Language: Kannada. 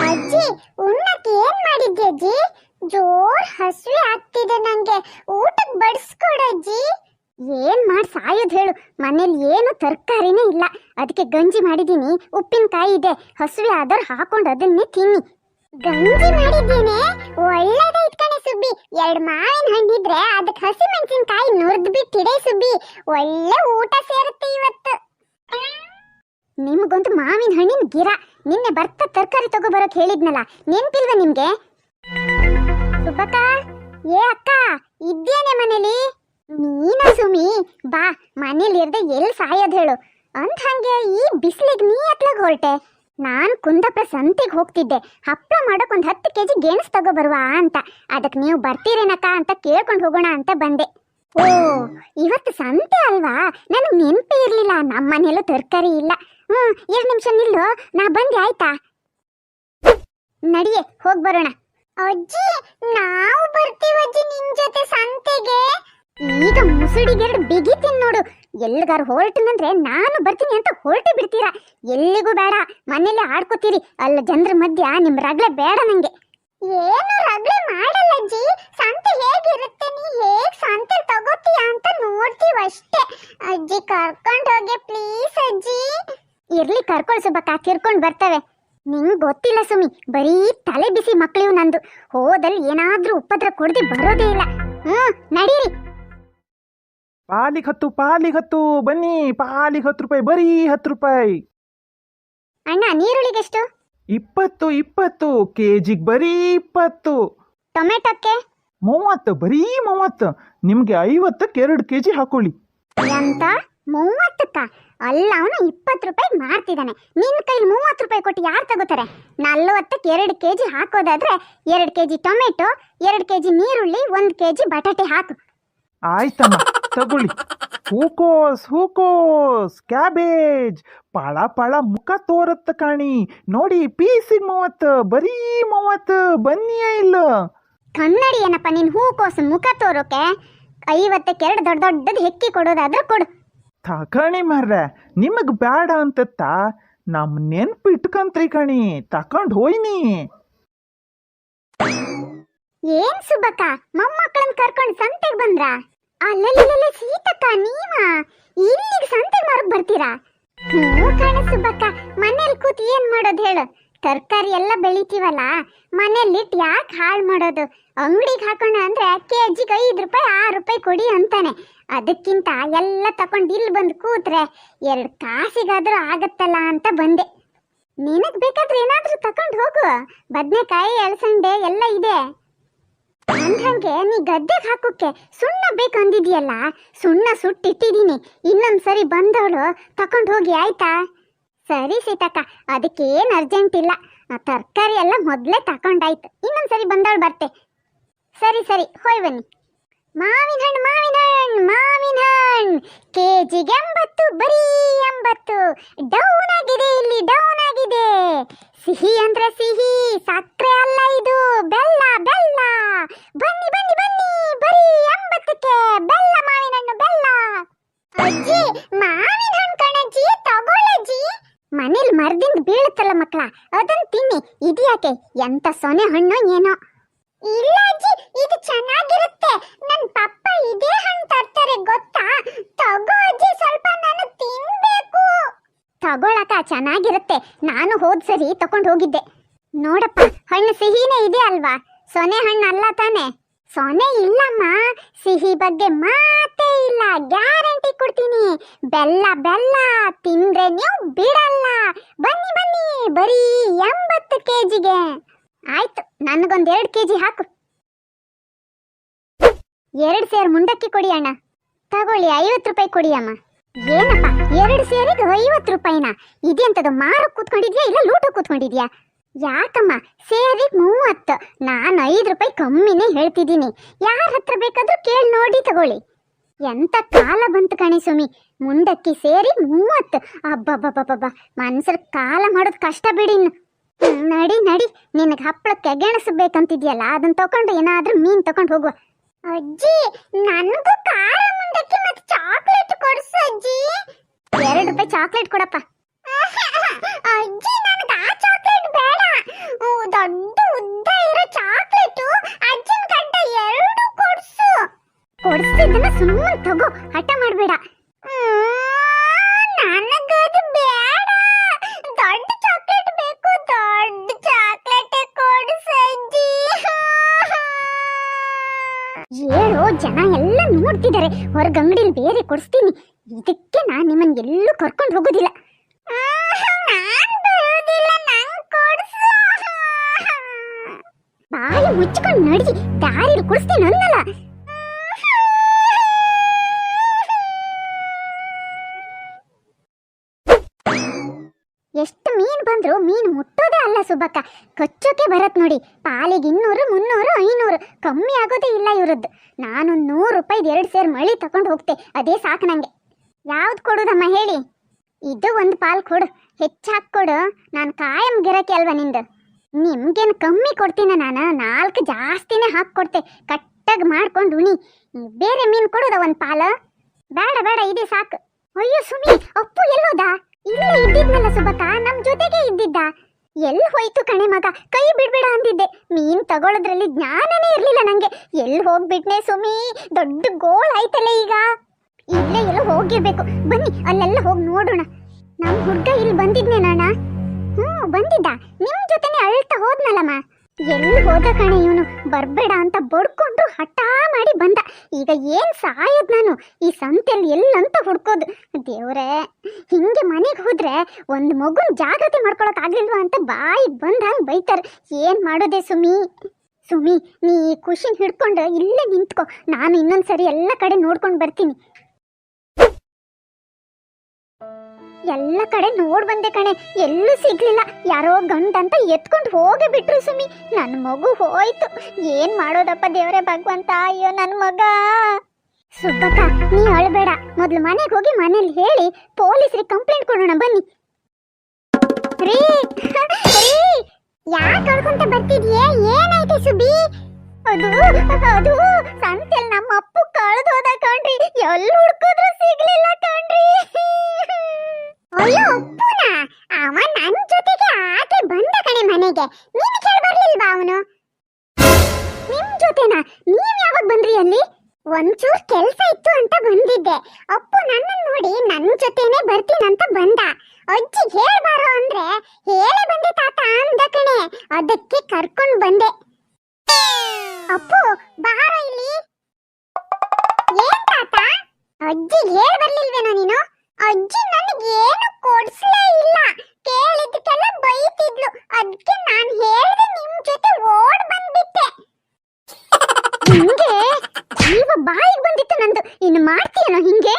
ಅಜ್ಜಿ ಉಣ್ಣಕ್ಕೆ ಏನ್ ಮಾಡಿದ್ದೆ ಅಜ್ಜಿ? ಜೋರ್ ಹಸಿವೆ ಆಗ್ತಿದೆ ನಂಗೆ, ಊಟಕ್ಕೆ ಬಡಿಸ್ಕೊಡಜ್ಜಿ. ಏನ್ ಮಾಡಿ ಸಾಯೋದು ಹೇಳು, ಮನೇಲಿ ಏನು ತರಕಾರಿನೇ ಇಲ್ಲ, ಅದಕ್ಕೆ ಗಂಜಿ ಮಾಡಿದೀನಿ, ಉಪ್ಪಿನಕಾಯಿ ಇದೆ, ಹಸಿವೆ ಆದವ್ರು ಹಾಕೊಂಡು ಅದನ್ನೇ ತಿನ್ನಿ. ಗಂಜಿ ಮಾಡಿದ್ದೀನಿ, ಒಳ್ಳೇದೈತ್ ಕಣೆ ಸುಬ್ಬಿ. 2 ಮಾವಿನ ಹಣ್ಣಿದ್ರೆ ಅದಕ್ಕೆ ಹಸಿ ಮೆಣಸಿನಕಾಯಿ ನುರ್ದ್ ಬಿಟ್ಟಿಡೆ ಸುಬ್ಬಿ, ಒಳ್ಳೆ ಊಟ ಸೇರುತ್ತೆ ಇವತ್ತು. ನಿಮಗಂತೂ ಮಾವಿನ ಹಣ್ಣಿನ ಗಿರ. ನಿನ್ನೆ ಬರ್ತಾ ತರಕಾರಿ ತಗೋಬರೋಕ್ ಹೇಳಿದ್ನಲ್ಲ, ನೆನ್ಪಿಲ್ವ ನಿಮ್ಗೆ? ಸುಬ್ಬಕ್ಕ, ಏ ಅಕ್ಕ, ಇದ್ದೇನೆ ಮನೇಲಿ. ನೀನ ಸುಮಿ, ಬಾ, ಮನೇಲಿ ಇರ್ದೆ ಎಲ್ಲಿ ಸಾಯೋದು ಹೇಳು. ಅಂದ ಹಂಗೆ ಈ ಬಿಸಿಲಿಗೆ ನೀ ಎತ್ಲಾಗ ಹೊರಟೆ? ನಾನು ಕುಂದಾಪುರ ಸಂತೆಗೆ ಹೋಗ್ತಿದ್ದೆ, ಹಪ್ಪಳ ಮಾಡೋಕೆ ಒಂದು 10 kg ಗೆಣಸು ತಗೋಬರುವ ಅಂತ. ಅದಕ್ಕೆ ನೀವು ಬರ್ತೀರೇನಕ್ಕ ಅಂತ ಕೇಳ್ಕೊಂಡು ಹೋಗೋಣ ಅಂತ ಬಂದೆ. ಓ, ಇವತ್ತು ಸಂತೆ ಅಲ್ವಾ, ನನಗೆ ನೆನಪೇ ಇರಲಿಲ್ಲ. ನಮ್ಮ ಮನೇಲೂ ತರಕಾರಿ ಇಲ್ಲ. 2 ನಿಮಿಷ ನಿಲ್ಲು, ನಾ ಬಂದೆ ಆಯ್ತಾ? ನಡಿಯೇ, ಹೋಗಿ ಬರೋಣ. ಅಜ್ಜಿ, ನಾವು ಬರ್ತೀವಜ್ಜಿ ನಿನ್ ಜೊತೆ ಸಂತೆಗೆ. ಈಗ ಮುಸುಡಿಗೆ 2 ಬಿಗಿತೀನಿ ನೋಡು. ಎಲ್ಲಿಗಾರು ಹೊರಟಿನಂದ್ರೆ ನಾನು ಬರ್ತೀನಿ ಅಂತ ಹೊರಟೆ ಬಿಡ್ತೀರಾ. ಎಲ್ಲಿಗೂ ಬೇಡ, ಮನೇಲಿ ಆಡ್ಕೋತೀರಿ. ಅಲ್ಲ ಜನರ ಮಧ್ಯ ನಿಮ್ ರಗ್ಳೆ ಬೇಡ ನಂಗೆ. ಏನು ರಗ್ಳೆ ಮಾಡಲ್ಲ ಅಜ್ಜಿ, ಸಂತೆ ಹೇಗಿರುತ್ತೆ, ನೀ ಹೇಗ್ ಸಂತೆ ತಗೋತೀಯ ಅಂತ ನೋಡ್ತೀವಷ್ಟೇ. ಅಜ್ಜಿ ಕರ್ಕೊಂಡು ಹೋಗಿ ಪ್ಲೀಸ್ ಅಜ್ಜಿ. ಇರ್ಲಿ, ಕರ್ಕೊಳ್ ಸುಬ್ಬಕ್ಕ, ಕಿರ್ಕೊಂಡು ಬರ್ತವೆ. ನಿಂಗೆ ಗೊತ್ತಿಲ್ಲ ಸುಮಿ, ಬರೀ ತಲೆ ಬಿಸಿ ಮಕ್ಕಳಿವು ನಂದು. ಹೋದಲ್ಲಿ ಏನಾದ್ರೂ ಉಪದ್ರ ಕೊಡದೆ ಬರೋದೇ ಇಲ್ಲ. ನಡೀರಿ. ಪಾಲಿಗೆ 10 ಬನ್ನಿ, ಪಾಲಿಗೆ 10 ರೂಪಾಯಿ, ಬರೀ 10 ರೂಪಾಯಿ. ಅಣ್ಣ, ನೀರುಳ್ಳಿಗೆಷ್ಟು? 20 ಕೆಜಿಗೆ ಬರೀ 20. ಟೊಮೆಟೊಕ್ಕೆ 30, ಬರೀ 30. ನಿಮ್ಗೆ 50ಕ್ಕೆ 2 kg ಹಾಕೊಳ್ಳಿ. ಎಂತ 30ಕ್ಕ? ಅಲ್ಲ, ಅವನು 20 ರೂಪಾಯಿ ಮಾರ್ತಿದ್ದಾನೆ. ನಿನ್ನ ಕೈಲಿ 30 ರೂಪಾಯಿ ಕೊಟ್ಟು ಯಾರು ತಗೋತಾರೆ? 40ಕ್ಕೆ 2 kg ಹಾಕೋದಾದ್ರೆ 2 kg ಟೊಮೆಟೊ, 2 kg ನೀರುಳ್ಳಿ, 1 kg ಬಟಾಟೆ ಹಾಕು. ಆಯ್ತಮ್ಮ, ತಗೊಳ್ಳಿ. ಹೂಕೋಸ್, ಕ್ಯಾಬೇಜ್, ಪಳ ಮುಖ ತೋರತ್ತ ಕಾಣಿ. ನೋಡಿ, ಪೀಸಿಗೆ 30, ಬರೀ 30. ಬನ್ನಿಯೇ ಇಲ್ಲ. ಕನ್ನಡಿ ಏನಪ್ಪ ನೀನು ಹೂಕೋಸು ಮುಖ ತೋರೋಕೆ? 50ಕ್ಕೆ 2 ದೊಡ್ಡದು ಹೆಕ್ಕಿ ಕೊಡೋದಾದ್ರೆ ಕೊಡು. ತಕಣಿ ಮಾರ್ರೆ, ನಿಮಗ್ ಬೇಡ ಅಂತತ್ತ ನಮ್ ನೆನ್ಪು ಇಟ್ಕಂತ್ರಿ ಕಣಿ, ತಕೊಂಡ್ ಹೋಯ್ನಿ. ಏನ್ ಸುಬ್ಬಕ್ಕ, ಮೊಮ್ಮಕ್ಕಳನ್ನ ಕರ್ಕೊಂಡು ಸಂತೆಗೆ ಬಂದ್ರ? ಅಲ್ಲಲ್ಲ ಸೀತಕ್ಕ, ನೀವ ಇಲ್ಲಿಗೆ ಸಂತೆಗೆ ಮಾರಕ್ ಬರ್ತೀರಾ? ಕಣ ಸುಬ್ಬಕ್ಕ, ಮನೇಲಿ ಕೂತ್ ಏನ್ ಮಾಡೋದು ಹೇಳು? ತರಕಾರಿ ಎಲ್ಲ ಬೆಳಿತೀವಲ್ಲ, ಮನೇಲಿಟ್ಟು ಯಾಕೆ ಹಾಳು ಮಾಡೋದು? ಅಂಗಡಿಗೆ ಹಾಕೋಣ ಅಂದ್ರೆ ಕೆಜಿಗೆ 5 ರೂಪಾಯಿ 6 ರೂಪಾಯಿ ಕೊಡಿ ಅಂತಾನೆ. ಅದಕ್ಕಿಂತ ಎಲ್ಲ ತಕೊಂಡು ಇಲ್ಲಿ ಬಂದು ಕೂತ್ರೆ 2 ಕಾಸಿಗಾದ್ರೂ ಆಗತ್ತಲ್ಲ ಅಂತ ಬಂದೆ. ನಿನಗ್ ಬೇಕಾದ್ರೆ ಏನಾದ್ರೂ ತಕೊಂಡು ಹೋಗು, ಬದನೆಕಾಯಿ, ಅಲಸಂಡೆ ಎಲ್ಲ ಇದೆ. ಅಂದ್ರಂಗೆ ನೀ ಗದ್ದೆಗೆ ಹಾಕೋಕೆ ಸುಣ್ಣ ಬೇಕಂದಿದ್ಯಲ್ಲ, ಸುಣ್ಣ ಸುಟ್ಟಿಟ್ಟಿದ್ದೀನಿ. ಇನ್ನೊಂದ್ಸರಿ ಬಂದವಳು ತಕೊಂಡು ಹೋಗಿ ಆಯ್ತಾ? ಸರಿ ಸೀತಕ್ಕ, ಅದಕ್ಕೇನು ಅರ್ಜೆಂಟ್ ಇಲ್ಲ. ತರಕಾರಿ ಎಲ್ಲ ಮೊದಲೇ ತಕೊಂಡಾಯ್ತು, ಇನ್ನೊಂದ್ಸರಿ ಬಂದವಳು ಬರ್ತೆ. ಸರಿ ಹೋಯ್ ಬನ್ನಿ. ಮಾವಿನ ಹಣ್ಣು ಕೆಜಿಗೆ 80, ಬರೀ 80. ಡೌನ್ ಆಗಿದೆ, ಇಲ್ಲಿ ಡೌನ್ ಆಗಿದೆ. ಸಿಹಿ ಅಂದ್ರೆ ಸಿಹಿ, ಸಕ್ಕರೆ ಅಲ್ಲ ಇದು, ಬೆಲ್ಲ. ಬನ್ನಿ, ಬರೀ 80ಕ್ಕೆ ಬೆಲ್ಲ, ಮಾವಿನ ಹಣ್ಣು ಬೆಲ್ಲ. ಅಜ್ಜಿ, ಮಾವಿನ ಹಣ್ಣು ಕಣಜ್ಜಿ, ತಗೊಳ್ಳಜ್ಜಿ. ಮನೇಲಿ ಮರದಿಂದ ಬೀಳುತ್ತಲ್ಲ ಮಕ್ಕಳ, ಅದನ್ನ ತಿನ್ನಿ. ಇದ್ಯಾಕೆ, ಎಂತ ಸೊನೆ ಹಣ್ಣು ಏನೋ. ಇಲ್ಲ ಅಜ್ಜಿ, ಇದು ಚೆನ್ನಾಗಿರುತ್ತೆ. ನನ್ನ ಪಪ್ಪ ಇದೇ ಹಣ್ಣು ತರ್ತಾರೆ ಗೊತ್ತಾ? ತಗೋ ಅಜ್ಜಿ, ಸ್ವಲ್ಪ ನಾನು ತಿನ್ಬೇಕು. ತಗೊಳಕ ಚೆನ್ನಾಗಿರುತ್ತೆ, ನಾನು ಹೋದ್ ಸರಿ ತಕೊಂಡು ಹೋಗಿದ್ದೆ. ನೋಡಪ್ಪ, ಹಣ್ಣು ಸಿಹಿನೇ ಇದೆ ಅಲ್ವಾ? ಸೊನೆ ಹಣ್ಣು ಅಲ್ಲ ತಾನೆ? ಸೊನೆ ಇಲ್ಲಮ್ಮ, ಸಿಹಿ ಬಗ್ಗೆ ಮಾತೇ ಇಲ್ಲ, ಗ್ಯಾರಂಟಿ ಕೊಡ್ತೀನಿ. ಬೆಲ್ಲ ತಿಂದ್ರೆ ನೀವು ಬಿಡಲ್ಲ. ಬನ್ನಿ, ಬರೀ 80 ಕೆಜಿಗೆ. ಆಯ್ತು, ನನಗೊಂದು 2 kg ಹಾಕು. 2 ಸೇರು ಮುಂಡಕ್ಕಿ ಕೊಡಿ ಅಣ್ಣ. ತಗೊಳ್ಳಿ, 50 ರೂಪಾಯಿ ಕೊಡಿ ಅಮ್ಮ. ಏನಪ್ಪ, 2 ಸೇರಿಗೆ 50 ರೂಪಾಯಿನಾ? ಇದೆಂತದು, ಮಾರು ಕೂತ್ಕೊಂಡಿದ್ಯಾ ಇಲ್ಲ ಲೂಟ ಕೂತ್ಕೊಂಡಿದ್ಯಾ? ಯಾಕಮ್ಮ, ಸೇರಿಗೆ 30, ನಾನು 5 ರೂಪಾಯಿ ಕಮ್ಮಿನೇ ಹೇಳ್ತಿದ್ದೀನಿ. ಯಾರ ಹತ್ರ ಬೇಕಾದ್ರೂ ಕೇಳಿ ನೋಡಿ ತಗೊಳ್ಳಿ. ಎಂತ ಕಾಲ ಬಂತು ಕಣಿ ಸುಮಿ, ಮುಂಡಕ್ಕಿ ಸೇರಿ 30. ಅಬ್ಬಬ್ಬಬ್ಬಬ್ಬ, ಮನ್ಸರ ಕಾಲ ಮಾಡೋದು ಕಷ್ಟ ಬಿಡಿ. ನಡಿ, ನಿನಗೆ ಹಪ್ಪಳಕ್ಕೆ ಗೆಣಸಬೇಕಂತಿದ್ಯಲ್ಲ, ಅದನ್ನ ತಗೊಂಡು ಏನಾದ್ರೂ ಮೀನ್ ತಗೊಂಡು ಹೋಗುವ. ಅಜ್ಜಿ, ನನಗೂ ಖಾರ ಮುಂಡಕ್ಕಿ ಮತ್ತೆ ಚಾಕ್ಲೇಟ್ ಕೊಡ್ಸು ಅಜ್ಜಿ. 2 ರೂಪಾಯಿ ಚಾಕ್ಲೇಟ್ ಕೊಡಪ್ಪ. ಸುಮ್ಮನೆ ತಗೋ, ಹಠ ಮಾಡಬೇಡ. ನನಗದು ಬೇಡ, ದೊಡ್ಡ ಚಾಕ್ಲೇಟ್ ಬೇಕು, ದೊಡ್ಡ ಚಾಕ್ಲೇಟ್ ಕೊಡಿಸಜ್ಜಿ. ಹೇಳೋ, ಜನ ಎಲ್ಲ ನೋಡ್ತಿದ್ದಾರೆ, ಹೊರಗಂಗಡಿಲಿ ಬೇರೆ ಕೊಡಿಸ್ತೀನಿ. ಇದಕ್ಕೆ ನಾನು ನಿಮ್ಮನ್ನ ಎಲ್ಲೂ ಕರ್ಕೊಂಡು ಹೋಗೋದಿಲ್ಲ. ಬಾಯಿ ಮುಚ್ಕೊಂಡು ನಡಿ, ದಾರಿಲಿ ಕುಡಿಸ್ತೀನಿ ಅನ್ನಲ್ಲ. ಎಷ್ಟು ಮೀನು ಬಂದ್ರು ಮೀನು ಮುಟ್ಟೋದೇ ಅಲ್ಲ ಸುಬ್ಬಕ್ಕ, ಕಚ್ಚೋಕೆ ಬರತ್ ನೋಡಿ. ಪಾಲಿಗೆ 200, 300, 500 ಕಮ್ಮಿ ಆಗೋದೇ ಇಲ್ಲ ಇವ್ರದ್ದು. ನಾನು 100 ರೂಪಾಯಿದು 2 ಸೇರ್ ಮಳಿ ತಗೊಂಡು ಹೋಗ್ತೆ, ಅದೇ ಸಾಕು ನಂಗೆ. ಯಾವ್ದು ಕೊಡೋದಮ್ಮ ಹೇಳಿ? ಇದು ಒಂದು ಪಾಲ್ ಕೊಡು, ಹೆಚ್ಚಾಕ್ ಕೊಡು. ನಾನು ಕಾಯಂ ಗಿರಕಿ ಅಲ್ವಾ ನಿಂದು. ನಿಮ್ಗೇನು ಕಮ್ಮಿ ಕೊಡ್ತೀನ ನಾನು, 4 ಜಾಸ್ತಿನೇ ಹಾಕ್ಕೊಡ್ತೆ. ಕಟ್ಟಾಗಿ ಮಾಡ್ಕೊಂಡು ಉಣಿ. ಬೇರೆ ಮೀನು ಕೊಡೋದ ಒಂದು ಪಾಲ? ಬೇಡ ಬೇಡ, ಇದೇ ಸಾಕು. ಅಯ್ಯೋ ಸುಮಿ, ಅಪ್ಪು ಎಲ್ಲೋದ? ಇಲ್ಲೇ ಇದ್ದಿದ್ನಲ್ಲ ಸುಬ್ಬಕ್ಕ, ನಮ್ ಜೊತೆಗೆ ಇದ್ದಿದ್ದ. ಎಲ್ಲಿ ಹೋಯ್ತು ಕಣೆ ಮಗ, ಕೈ ಬಿಡ್ಬೇಡ ಅಂದಿದ್ದೆ. ಮೀನ್ ತಗೊಳ್ಳೋದ್ರಲ್ಲಿ ಜ್ಞಾನನೇ ಇರ್ಲಿಲ್ಲ ನಂಗೆ. ಎಲ್ಲಿ ಹೋಗ್ಬಿಟ್ನೆ ಸುಮಿ, ದೊಡ್ಡ ಗೋಳ್ ಆಯ್ತಲ್ಲ ಈಗ. ಇಲ್ಲೇ ಎಲ್ಲೋ ಹೋಗಿರ್ಬೇಕು. ಬನ್ನಿ ಅಲ್ಲೆಲ್ಲ ಹೋಗಿ ನೋಡೋಣ. ನಮ್ ಹುಡ್ಗ ಇಲ್ಲಿ ಬಂದಿದ್ನೆ ನಾನ? ಬಂದಿದ್ದ. ನಿಮ್ ಜೊತೆನೆ ಅಳ್ತಾ ಹೋದ್ನಲ್ಲಮ್ಮ. ಎಲ್ಲಿ ಹೋದ ಕಣೆ ಇವನು, ಬರ್ಬೇಡ ಅಂತ ಬಡ್ಕೊಂಡು ಹಠ ಮಾಡಿ ಬಂದ. ಈಗ ಏನ್ ಸಾಯೋದ್ ನಾನು ಈ ಸಂತೆಯಲ್ಲಿ ಎಲ್ಲಂತ ಹುಡ್ಕೋದು. ದೇವ್ರೇ, ಹಿಂಗೆ ಮನೆಗೆ ಹೋದ್ರೆ ಒಂದು ಮಗುನ್ ಜಾಗ್ರತೆ ಮಾಡ್ಕೊಳಕ್ ಆಗ್ಲಿಲ್ವಾ ಅಂತ ಬಾಯಿ ಬಂದಂಗ್ ಬೈತಾರೆ. ಏನ್ ಮಾಡೋದೆ ಸುಮಿ? ಸುಮಿ, ನೀ ಖುಷಿನ್ ಹಿಡ್ಕೊಂಡು ಇಲ್ಲೇ ನಿಂತ್ಕೊ, ನಾನು ಇನ್ನೊಂದ್ಸರಿ ಎಲ್ಲ ಕಡೆ ನೋಡ್ಕೊಂಡು ಬರ್ತೀನಿ. ಎಲ್ಲ ಕಡೆ ನೋಡ್ ಬಂದೆ ಕಣೆ, ಎಲ್ಲೂ ಸಿಗ್ಲಿಲ್ಲ. ಯಾರೋ ಗಂಡಂತ ಎತ್ಕೊಂಡು ಹೋಗೇ ಬಿಟ್ರು ಸುಮಿ. ನನ್ನ ಮಗು ಹೋಯ್ತು. ಏನ್ ಮಾಡೋದಪ್ಪ ದೇವರೇ ಭಗವಂತ, ಅಯ್ಯೋ ನನ್ನ ಮಗ. ಸುಬ್ಬಕ್ಕ, ನೀ ಅಳ್ಬೇಡ, ಮೊದ್ಲು ಮನೆಗೆ ಹೋಗಿ ಮನೇಲಿ ಹೇಳಿ ಪೊಲೀಸ್ರಿಗೆ ಕಂಪ್ಲೇಂಟ್ ಕೊಡೋಣ ಬನ್ನಿ. ರೀ ರೀ, ಯಾಕೆ ಅಳ್ಕೊಂತ ಬರ್ತಿದ್ಯೆ? ಏನಾಯ್ತು ಸುಬ್ಬಿ? ಅದು ಸಂತೆಲ್ ನಮ್ಮ ಅಪ್ಪು ಕಳೆದೋದ ಕಣ್ರಿ. ಎಲ್ಲಿ ಹುಡ್ಕಿದ್ರು ಸಿಗ್ಲಿಲ್ಲ ಕಣ್ರಿ. ಅಯ್ಯೋ ಅಪ್ಪುನ, ಅವ ನನ್ ಜೊತೆಗೆ ಆಕೆ ಬಂದ ಕಣೆ ಮನೆಗೆ. ನೀನು ಕೇಳಿ ಬರ್ಲಿಲ್ವಾ ಅವನು? ನಿಮ್ ಜೊತೆನಾ? ನೀವ್ ಯಾವಾಗ ಬಂದ್ರಿ ಅಲ್ಲಿ? ಒಂಚೂರ್ ಕೆಲ್ಸ ಇತ್ತು ಅಂತ ಬಂದಿದ್ದೆ. ಅಪ್ಪು ನನ್ನ ನೋಡಿ ನನ್ ಜೊತೆನೆ ಬರ್ತೀನಂತ ಬಂದ. ಅಜ್ಜಿ ಹೇಳ್ಬಾರೋ ಅಂದ್ರೆ ಹೇಳೇ ಬಂದೆ ತಾತ ಅಂದ ಕಣೆ, ಅದಕ್ಕೆ ಕರ್ಕೊಂಡ್ ಬಂದೆ. ಅಪ್ಪು ಬಾರೋ ಇಲ್ಲಿ. ಏನ್ ತಾತ, ಅಜ್ಜಿ ಹೇಳ್ ಬರ್ಲಿಲ್ವೇನೋ ನೀನು? ಅಜ್ಜಿ ನನಗೇನು ಕೊಡ್ಸ್ಲೇ ಇಲ್ಲ, ಕೇಳಿದ್ದಕ್ಕೆಲ್ಲ ಬೈತಿದ್ಲು. ಅದಕ್ಕೆ ನಾನು ಹೇಳ್ದೆ ನಿಮ್ ಜೊತೆ ಓಡ್ ಬಂದ್ಬಿಟ್ಟೆ. ಹಿಂಗೆ ಜೀವ ಬಾಯಿಗೆ ಬಂದಿತ್ತು ನಂದು. ಇನ್ನು ಮಾಡ್ತೀಯನೋ ಹಿಂಗೆ?